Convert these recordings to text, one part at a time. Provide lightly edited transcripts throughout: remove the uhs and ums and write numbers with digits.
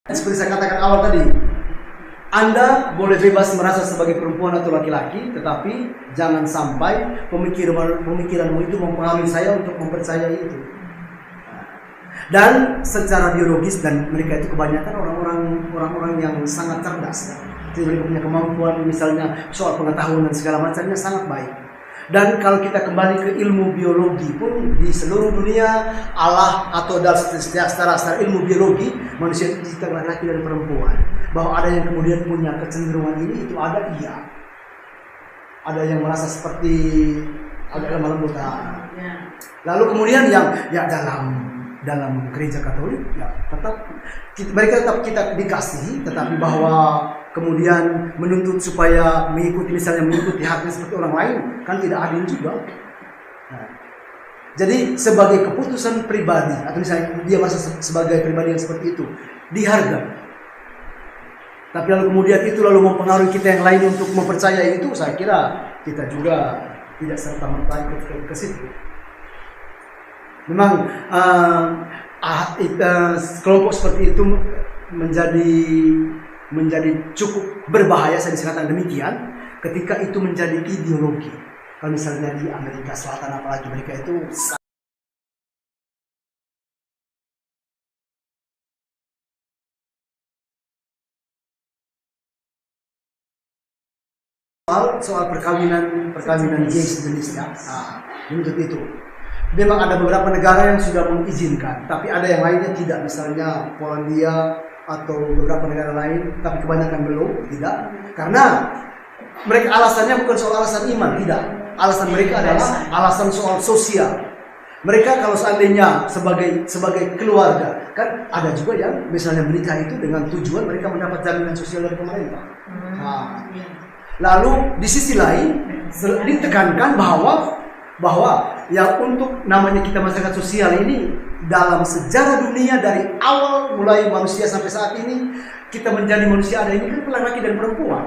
Seperti saya katakan awal tadi, Anda boleh bebas merasa sebagai perempuan atau laki-laki, tetapi jangan sampai pemikiranmu itu mempengaruhi saya untuk mempercayai itu. Dan secara biologis, dan mereka itu kebanyakan orang-orang yang sangat cerdas. Jadi mereka punya kemampuan, misalnya soal pengetahuan dan segala macamnya sangat baik. Dan kalau kita kembali ke ilmu biologi pun di seluruh dunia, Allah atau secara ilmu biologi manusia itu diciptakan laki-laki dan perempuan. Bahwa ada yang kemudian punya kecenderungan ini, itu ada, iya. Ada yang merasa seperti agak lemah lembutan. Lalu kemudian yang ya dalam gereja Katolik ya mereka tetap kita dikasihi, tetapi bahwa kemudian menuntut supaya mengikuti haknya seperti orang lain, kan tidak adil juga. Nah, jadi sebagai keputusan pribadi, atau misalnya dia merasa sebagai pribadi yang seperti itu dihargai, tapi lalu kemudian itu lalu mempengaruhi kita yang lain untuk mempercayai itu, saya kira kita juga tidak serta-merta ikut ke situ. Memang kelompok seperti itu menjadi cukup berbahaya, saya dikatakan demikian, ketika itu menjadi ideologi. Kalau misalnya di Amerika Selatan, apalagi mereka itu soal perkawinan gay sejenisnya, untuk itu. Memang ada beberapa negara yang sudah mengizinkan, tapi ada yang lainnya tidak, misalnya Polandia atau beberapa negara lain, tapi kebanyakan belum, tidak. Karena mereka alasannya bukan soal alasan iman, tidak. Alasan mereka adalah alasan soal sosial. Mereka kalau seandainya sebagai keluarga, kan ada juga yang misalnya menikah itu dengan tujuan mereka mendapat jaminan sosial dari pemerintah. Lalu di sisi lain ditekankan bahwa yang untuk namanya kita masyarakat sosial ini, dalam sejarah dunia dari awal mulai manusia sampai saat ini, kita menjadi manusia ada ini kan laki-laki dan perempuan.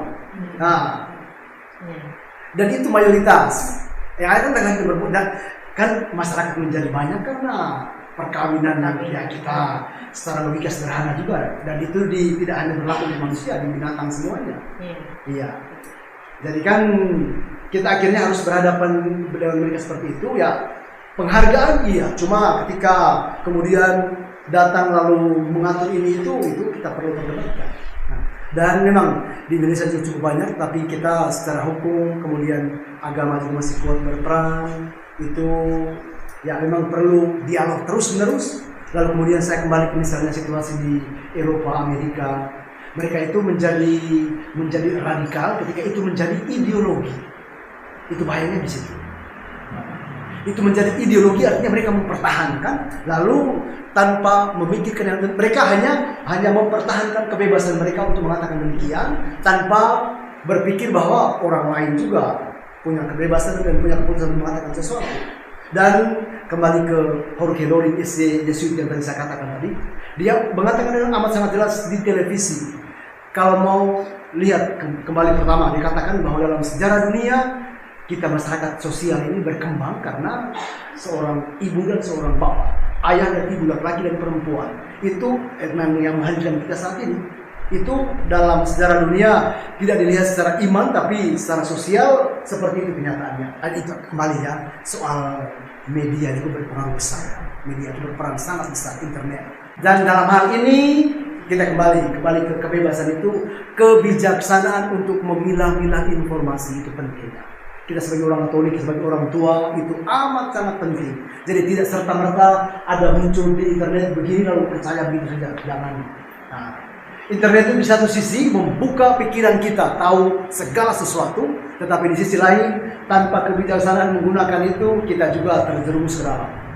Nah, dan itu mayoritas. Yang ada kan laki-laki dan perempuan. Dan kan masyarakat menjadi banyak karena perkawinan ya kita secara logika sederhana juga. Dan itu tidak hanya berlaku di manusia, di binatang semuanya. Iya. Jadi kan kita akhirnya harus berhadapan dengan mereka seperti itu, ya penghargaan iya, cuma ketika kemudian datang lalu mengatur ini itu kita perlu perdebatkan. Dan memang di Indonesia juga cukup banyak, tapi kita secara hukum kemudian agama juga masih kuat berperan, itu ya memang perlu dialog terus menerus. Lalu kemudian saya kembali ke misalnya situasi di Eropa, Amerika, mereka itu menjadi radikal ketika itu menjadi ideologi. Itu bahayanya di situ. Itu menjadi ideologi, artinya mereka mempertahankan, lalu tanpa memikirkan yang mereka hanya mempertahankan kebebasan mereka untuk mengatakan demikian, tanpa berpikir bahwa orang lain juga punya kebebasan dan punya keputusan mengatakan sesuatu. Dan kembali ke Jorge Loring, Yesuit yang tadi saya katakan tadi, dia mengatakan dengan amat sangat jelas di televisi. Kalau mau lihat kembali pertama, dikatakan bahwa dalam sejarah dunia kita masyarakat sosial ini berkembang karena seorang ibu dan seorang bapak, ayah dan ibu, laki-laki dan perempuan. Itu yang menghadirkan kita saat ini. Itu dalam sejarah dunia tidak dilihat secara iman, tapi secara sosial seperti itu kenyataannya. Dan itu kembali ya, soal media itu berperan besar. Media itu berperan sangat besar, internet. Dan dalam hal ini kita kembali ke kebebasan itu, kebijaksanaan untuk memilah-milah informasi itu penting. Kita sebagai orang Katolik, sebagai orang tua itu amat sangat penting. Jadi tidak serta-merta ada muncul di internet begini lalu percaya begitu saja, jangan. Nah, internet itu di satu sisi membuka pikiran kita tahu segala sesuatu, tetapi di sisi lain tanpa kebijaksanaan menggunakan itu kita juga terjerumus ke dalam.